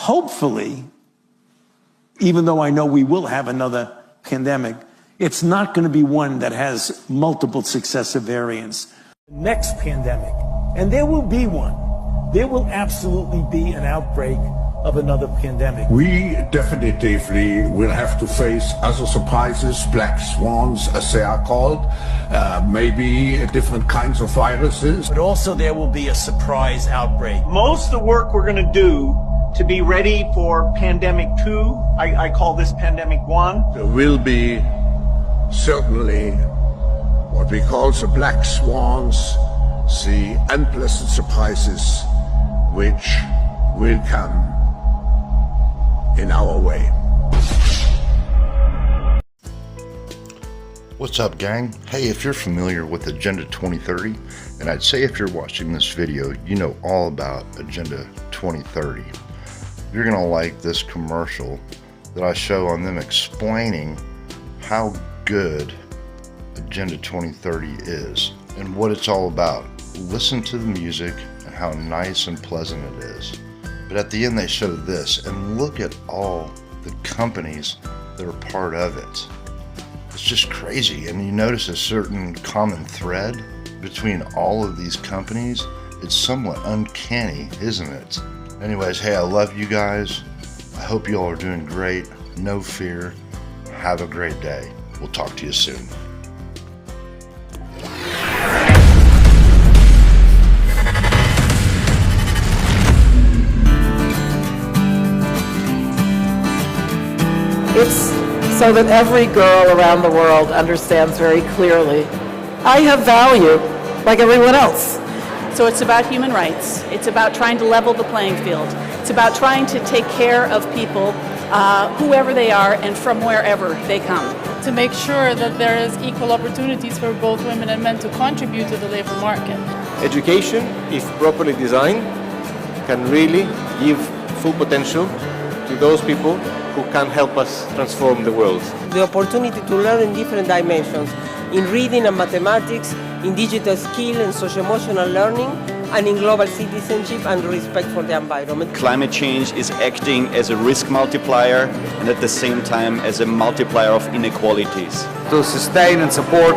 hopefully, even though I know we will have another pandemic, it's not going to be one that has multiple successive variants. Next pandemic, and there will be one, there will absolutely be an outbreak of another pandemic. We definitively will have to face other surprises, black swans as they are called, maybe different kinds of viruses. But also there will be a surprise outbreak. Most of the work we're going to do to be ready for pandemic 2, I call this pandemic 1. There will be certainly what we call the black swans, the unpleasant surprises which will come in our way. What's up, gang? Hey, if you're familiar with Agenda 2030, and I'd say if you're watching this video, you know all about Agenda 2030. You're gonna like this commercial that I show on them explaining how good Agenda 2030 is and what it's all about. Listen to the music and how nice and pleasant it is. But at the end they show this, and look at all the companies that are part of it. It's just crazy, and you notice a certain common thread between all of these companies. It's somewhat uncanny, isn't it? Anyways, hey, I love you guys. I hope you all are doing great. No fear. Have a great day. We'll talk to you soon. It's so that every girl around the world understands very clearly, I have value like everyone else. So it's about human rights. It's about trying to level the playing field. It's about trying to take care of people, whoever they are and from wherever they come. To make sure that there is equal opportunities for both women and men to contribute to the labor market. Education, if properly designed, can really give full potential to those people who can help us transform the world. The opportunity to learn in different dimensions, in reading and mathematics, in digital skill and socio-emotional learning, and in global citizenship and respect for the environment. Climate change is acting as a risk multiplier and at the same time as a multiplier of inequalities. To sustain and support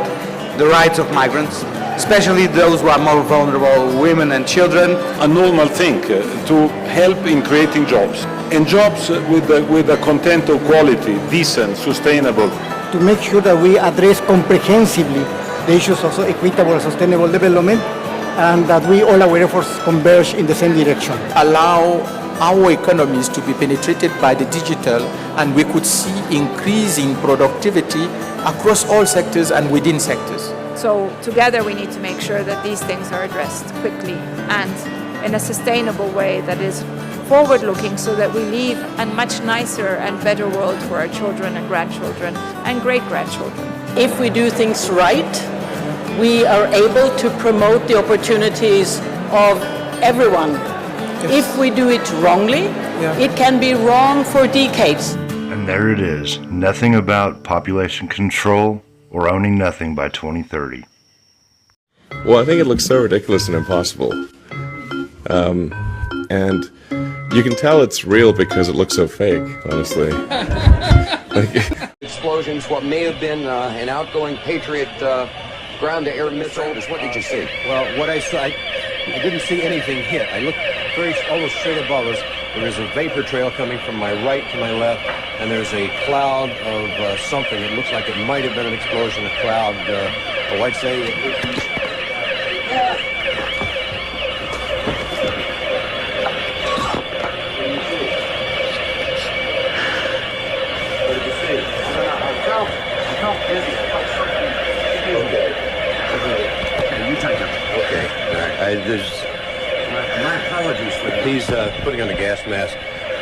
the rights of migrants, especially those who are more vulnerable, women and children. A normal thing to help in creating jobs, and jobs with a content of quality, decent, sustainable. To make sure that we address comprehensively the issues of equitable and sustainable development, and that we all our efforts converge in the same direction. Allow our economies to be penetrated by the digital, and we could see increasing productivity across all sectors and within sectors. So together we need to make sure that these things are addressed quickly and in a sustainable way that is forward-looking, so that we leave a much nicer and better world for our children and grandchildren and great-grandchildren. If we do things right, we are able to promote the opportunities of everyone. Yes. If we do it wrongly, it can be wrong for decades. And there it is. Nothing about population control or owning nothing by 2030. Well, I think it looks so ridiculous and impossible. And you can tell it's real because it looks so fake, honestly. Explosions, what may have been an outgoing Patriot ground-to-air missile. What did you see? Well, what I saw, I didn't see anything hit. I looked almost straight above us. There is a vapor trail coming from my right to my left, and there's a cloud of something. It looks like it might have been an explosion, a cloud. I'd say... My apologies for that. He's putting on a gas mask.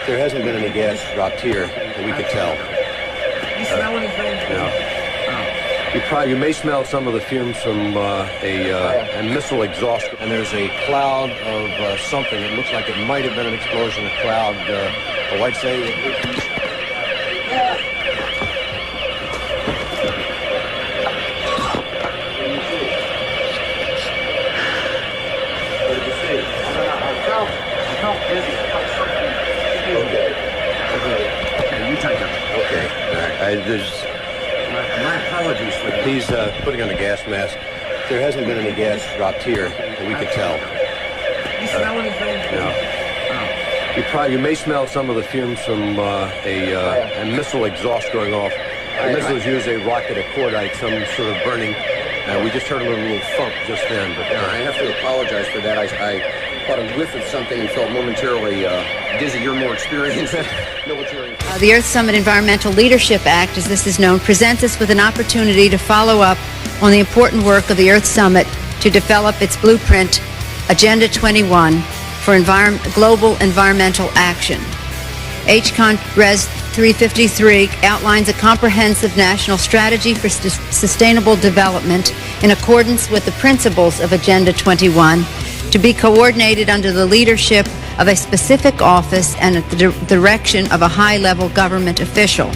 There hasn't been any gas dropped here that we could tell. You smell anything? No. You may smell some of the fumes from a missile exhaust. And there's a cloud of something. It looks like it might have been an explosion, a cloud. I'd say... I felt dizzy. I felt something Okay. You take it. Okay. My apologies for that. He's putting on a gas mask. There hasn't been any gas dropped here that we could tell. You smell anything? No. You may smell some of the fumes from a missile exhaust going off. The missiles use a rocket, a cordite, some sort of burning. We just heard a little thump just then. But I have to apologize for that. I caught a whiff of something and felt momentarily dizzy. You're more experienced military. The Earth Summit Environmental Leadership Act, as this is known, presents us with an opportunity to follow up on the important work of the Earth Summit to develop its blueprint, Agenda 21, for global environmental action. HCON Res 353 outlines a comprehensive national strategy for sustainable development in accordance with the principles of Agenda 21 to be coordinated under the leadership of a specific office and at the direction of a high-level government official.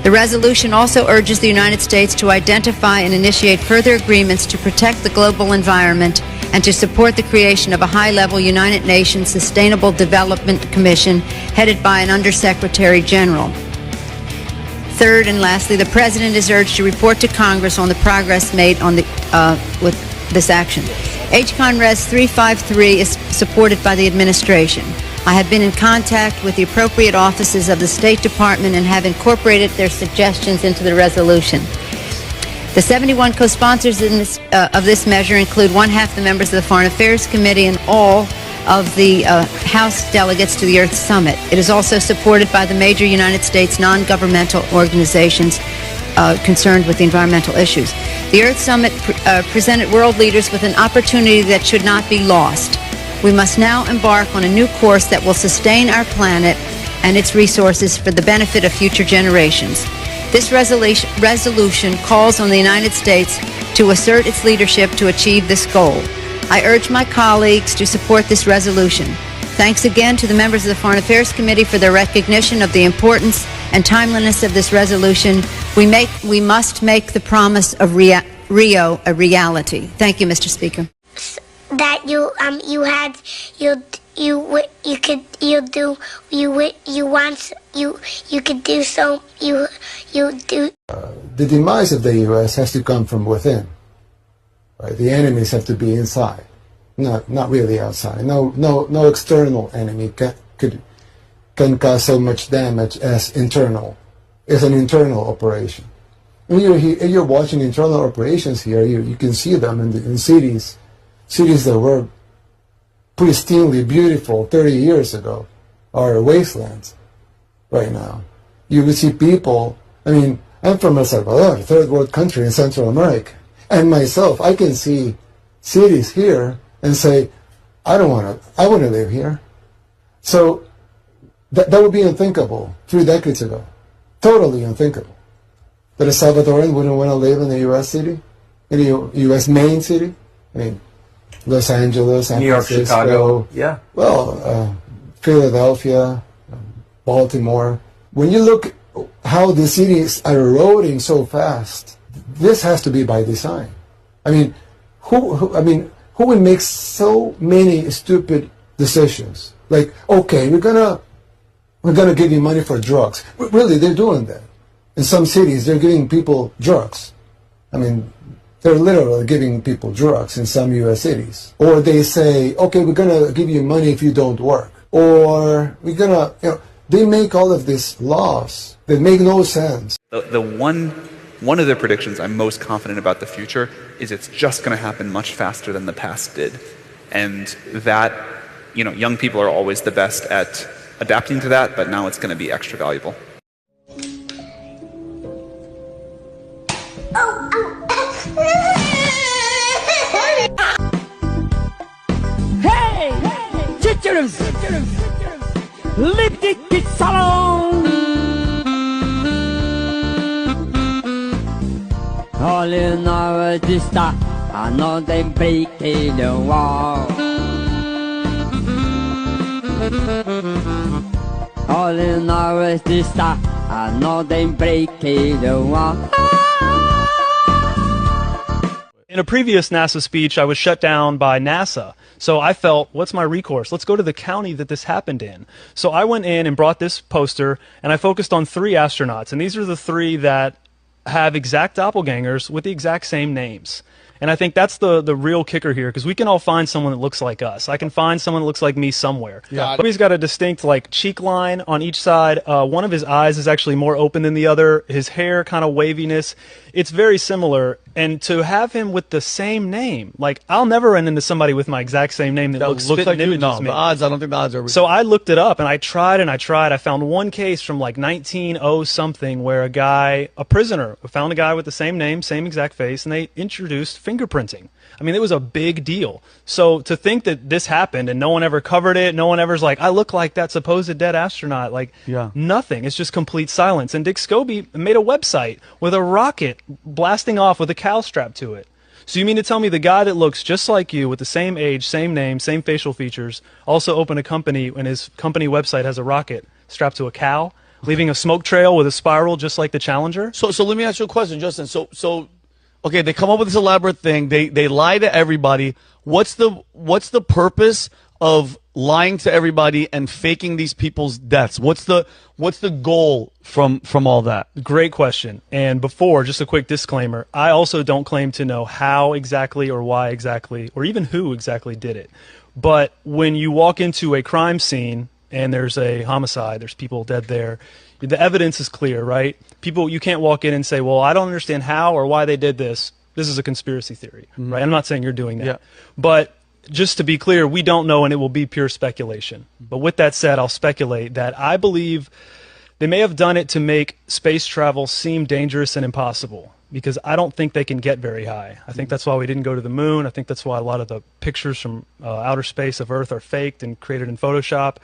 The resolution also urges the United States to identify and initiate further agreements to protect the global environment and to support the creation of a high-level United Nations Sustainable Development Commission headed by an Undersecretary General. Third and lastly, the President is urged to report to Congress on the progress made on with this action. HCON Res 353 is supported by the administration. I have been in contact with the appropriate offices of the State Department and have incorporated their suggestions into the resolution. The 71 co-sponsors of this measure include one-half the members of the Foreign Affairs Committee and all of the House delegates to the Earth Summit. It is also supported by the major United States non-governmental organizations concerned with the environmental issues. The Earth Summit presented world leaders with an opportunity that should not be lost. We must now embark on a new course that will sustain our planet and its resources for the benefit of future generations. This resolution calls on the United States to assert its leadership to achieve this goal. I urge my colleagues to support this resolution. Thanks again to the members of the Foreign Affairs Committee for their recognition of the importance and timeliness of this resolution. We must make the promise of Rio a reality. Thank you, Mr. Speaker. That you do. The demise of the U.S. has to come from within. Right? The enemies have to be inside, not really outside. No external enemy can cause so much damage as internal. It's an internal operation. When you're watching internal operations here, you can see them in cities that were pristinely beautiful 30 years ago are wastelands right now. You would see people, I mean, I'm from El Salvador, a third world country in Central America, and myself, I can see cities here and say, I want to live here. So that would be unthinkable 3 decades ago. Totally unthinkable. That a Salvadoran wouldn't want to live in a U.S. city, in a U.S. main city. I mean, Los Angeles, San New York, Francisco, Chicago, yeah. Well, Philadelphia, Baltimore. When you look how the cities are eroding so fast, this has to be by design. I mean, who would make so many stupid decisions? Like, okay, we're gonna give you money for drugs. Really, they're doing that. In some cities, they're giving people drugs. I mean, they're literally giving people drugs in some U.S. cities. Or they say, okay, we're going to give you money if you don't work. Or we're going to, they make all of these laws that make no sense. One of the predictions I'm most confident about the future is it's just going to happen much faster than the past did. And that, young people are always the best at adapting to that, but now it's going to be extra valuable. Hey! Chichirus! Lipstick salon! All in our dista, I know they break the wall. All in our dista, I know they break the wall. In a previous NASA speech, I was shut down by NASA So I felt, what's my recourse? Let's go to the county that this happened in. So I went in and brought this poster, and I focused on 3 astronauts. And these are the 3 that have exact doppelgangers with the exact same names. And I think that's the real kicker here, because we can all find someone that looks like us. I can find someone that looks like me somewhere. Yeah. He's got a distinct cheek line on each side. One of his eyes is actually more open than the other. His hair kind of waviness. It's very similar. And to have him with the same name, I'll never run into somebody with my exact same name that looks like you. me. No, the odds, I don't think the odds are. So I looked it up, and I tried and I tried. I found one case from 1900 something where a prisoner found a guy with the same name, same exact face, and they introduced fingerprinting. I mean, it was a big deal. So to think that this happened and no one ever covered it, no one ever's I look like that supposed dead astronaut, nothing. It's just complete silence. And Dick Scobie made a website with a rocket blasting off with a cow strapped to it. So you mean to tell me the guy that looks just like you with the same age, same name, same facial features also opened a company, and his company website has a rocket strapped to a cow, leaving a smoke trail with a spiral just like the Challenger? So let me ask you a question, Justin. So okay, they come up with this elaborate thing. They lie to everybody. What's the purpose of lying to everybody and faking these people's deaths? What's the goal from all that? Great question. And before, just a quick disclaimer, I also don't claim to know how exactly or why exactly or even who exactly did it. But when you walk into a crime scene and there's a homicide, there's people dead there, the evidence is clear, right? You can't walk in and say, well, I don't understand how or why they did this. This is a conspiracy theory, right? I'm not saying you're doing that. Yeah. But just to be clear, we don't know, and it will be pure speculation. But with that said, I'll speculate that I believe they may have done it to make space travel seem dangerous and impossible, because I don't think they can get very high. I think that's why we didn't go to the moon. I think that's why a lot of the pictures from outer space of Earth are faked and created in Photoshop.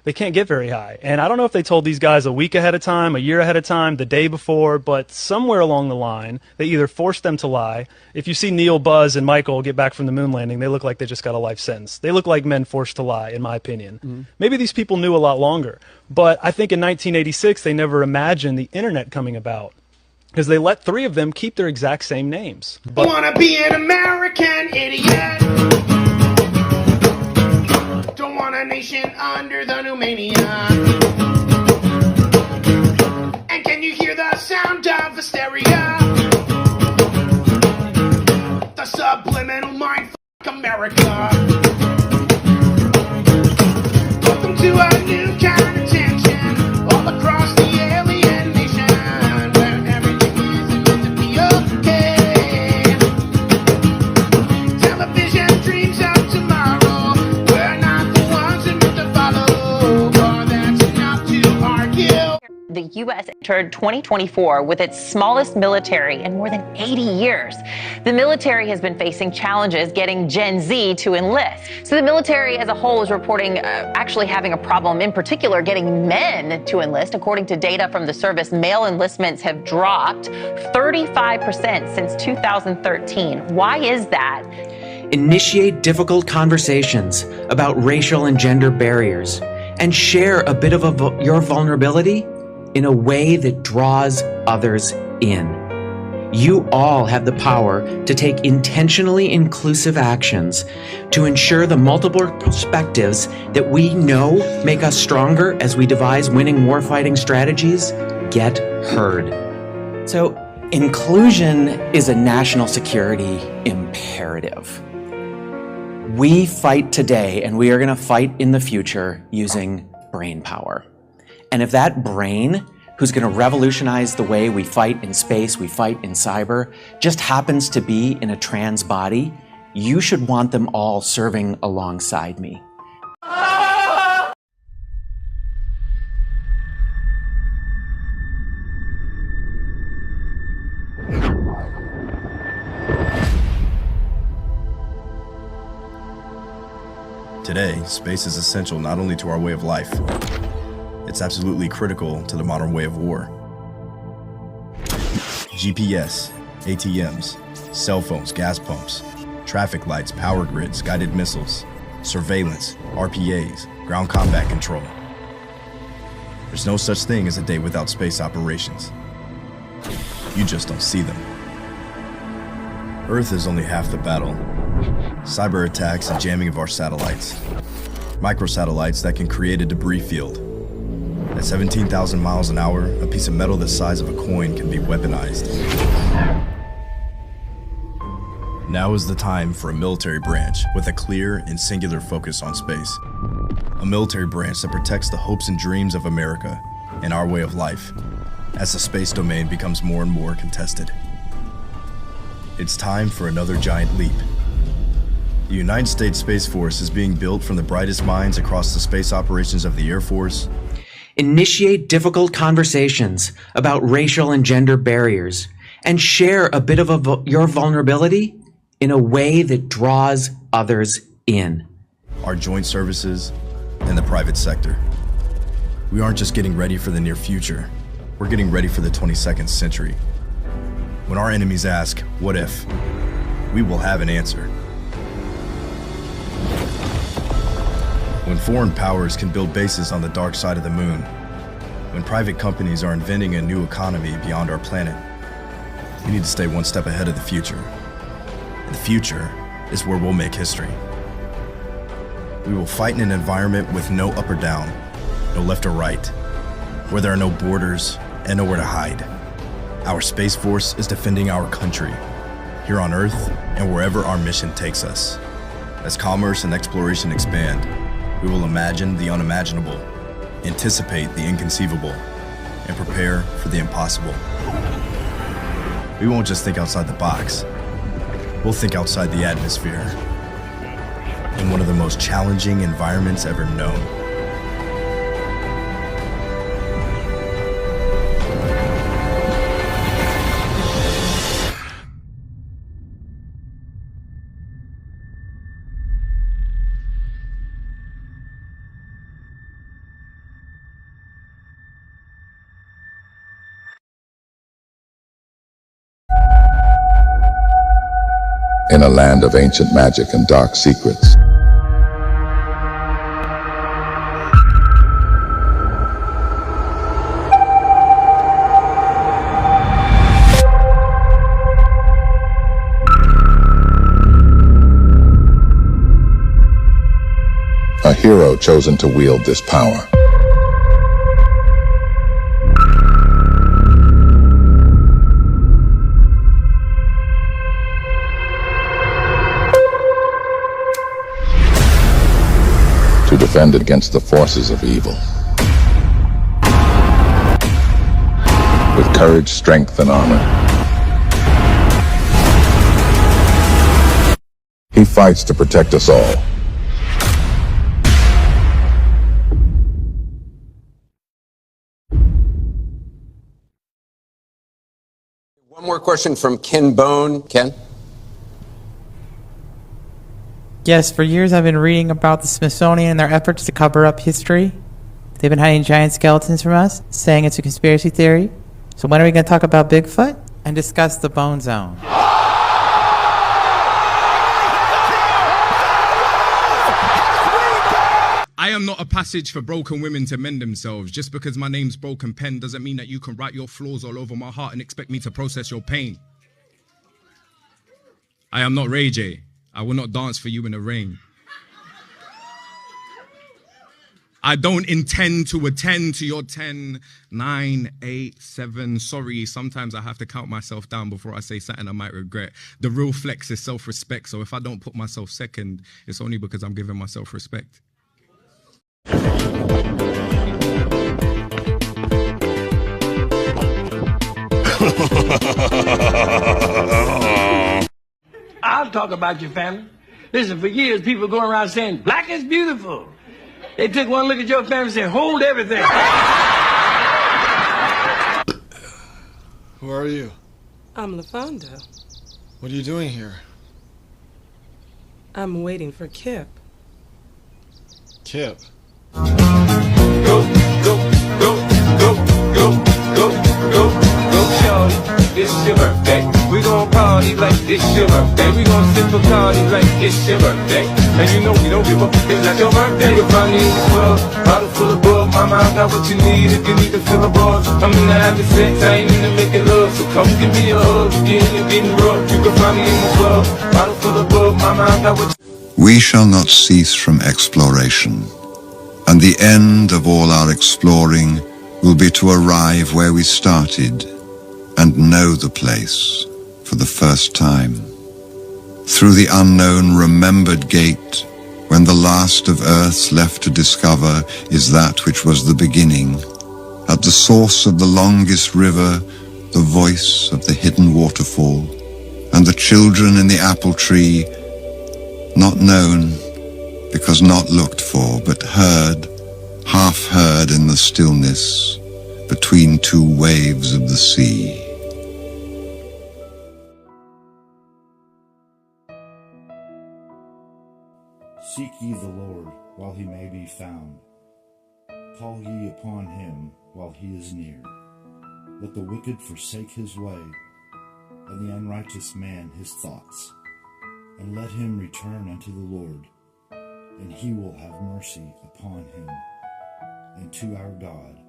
They can't get very high. And I don't know if they told these guys a week ahead of time, a year ahead of time, the day before, but somewhere along the line, they either forced them to lie. If you see Neil, Buzz, and Michael get back from the moon landing, they look like they just got a life sentence. They look like men forced to lie, in my opinion. Maybe these people knew a lot longer. But I think in 1986, they never imagined the internet coming about, because they let 3 of them keep their exact same names. I wanna be an American idiot. Don't want a nation under the new mania. And can you hear the sound of hysteria? The subliminal mind f*** America. Welcome to a new kind of tension all across the alien nation, where everything is going to be okay. Television dreams of tomorrow. The U.S. entered 2024 with its smallest military in more than 80 years. The military has been facing challenges getting Gen Z to enlist. So the military as a whole is reporting actually having a problem, in particular getting men to enlist. According to data from the service, male enlistments have dropped 35% since 2013. Why is that? Initiate difficult conversations about racial and gender barriers and share a bit of your vulnerability in a way that draws others in. You all have the power to take intentionally inclusive actions to ensure the multiple perspectives that we know make us stronger as we devise winning warfighting strategies get heard. So, inclusion is a national security imperative. We fight today, and we are going to fight in the future using brain power. And if that brain, who's going to revolutionize the way we fight in space, we fight in cyber, just happens to be in a trans body, you should want them all serving alongside me. Today, space is essential not only to our way of life, it's absolutely critical to the modern way of war. GPS, ATMs, cell phones, gas pumps, traffic lights, power grids, guided missiles, surveillance, RPAs, ground combat control. There's no such thing as a day without space operations. You just don't see them. Earth is only half the battle. cyber attacks and jamming of our satellites, microsatellites that can create a debris field. At 17,000 miles an hour, a piece of metal the size of a coin can be weaponized. Now is the time for a military branch with a clear and singular focus on space. A military branch that protects the hopes and dreams of America and our way of life as the space domain becomes more and more contested. It's time for another giant leap. The United States Space Force is being built from the brightest minds across the space operations of the Air Force. Initiate difficult conversations about racial and gender barriers and share a bit of your vulnerability in a way that draws others in. Our joint services and the private sector. We aren't just getting ready for the near future, we're getting ready for the 22nd century. When our enemies ask, what if? We will have an answer. When foreign powers can build bases on the dark side of the moon, when private companies are inventing a new economy beyond our planet, we need to stay one step ahead of the future. The future is where we'll make history. We will fight in an environment with no up or down, no left or right, where there are no borders and nowhere to hide. Our Space Force is defending our country, here on Earth and wherever our mission takes us. As commerce and exploration expand, we will imagine the unimaginable, anticipate the inconceivable, and prepare for the impossible. We won't just think outside the box. We'll think outside the atmosphere, in one of the most challenging environments ever known. In a land of ancient magic and dark secrets, a hero chosen to wield this power. To defend against the forces of evil. With courage, strength, and honor. He fights to protect us all. One more question from Ken Bone. Ken? Yes, for years I've been reading about the Smithsonian and their efforts to cover up history. They've been hiding giant skeletons from us, saying it's a conspiracy theory. So when are we going to talk about Bigfoot and discuss the Bone Zone? I am not a passage for broken women to mend themselves. Just because my name's Broken Pen doesn't mean that you can write your flaws all over my heart and expect me to process your pain. I am not Ray J. I will not dance for you in the rain. I don't intend to attend to your 10, 9, 8, 7. Sorry, sometimes I have to count myself down before I say something I might regret. The real flex is self-respect, so if I don't put myself second, it's only because I'm giving myself respect. I'll talk about your family. Listen, for years, people going around saying, black is beautiful. They took one look at your family and said, hold everything. Who are you? I'm LaFonda. What are you doing here? I'm waiting for Kip. Kip? Go, go, go, go, go, go, go, go, shorty. It's your birthday. We gon' party like it's your birthday. We gon' sip Bacardi like it's your birthday. And you know we don't give a fuck, it's not your birthday. You can find me in the club, bottle full of Bud, mama, I got what you need if you need to fill a buzz. I'm in the having sex, I ain't in the making love. So come give me a hug, again, you're getting rough. You can find me in the club, bottle full of bug, mama, I got what you. We shall not cease from exploration, and the end of all our exploring will be to arrive where we started and know the place for the first time. Through the unknown remembered gate, when the last of earth's left to discover is that which was the beginning, at the source of the longest river, the voice of the hidden waterfall, and the children in the apple tree, not known, because not looked for, but heard, half heard in the stillness, between two waves of the sea. Seek ye the Lord while he may be found. Call ye upon him while he is near. Let the wicked forsake his way, and the unrighteous man his thoughts. And let him return unto the Lord, and he will have mercy upon him, and to our God,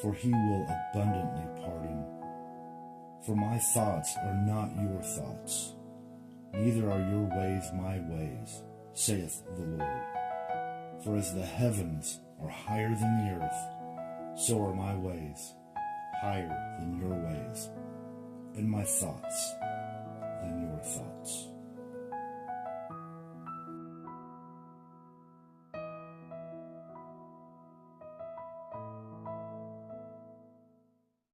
for he will abundantly pardon. For my thoughts are not your thoughts, neither are your ways my ways, saith the Lord. For as the heavens are higher than the earth, so are my ways higher than your ways, and my thoughts than your thoughts.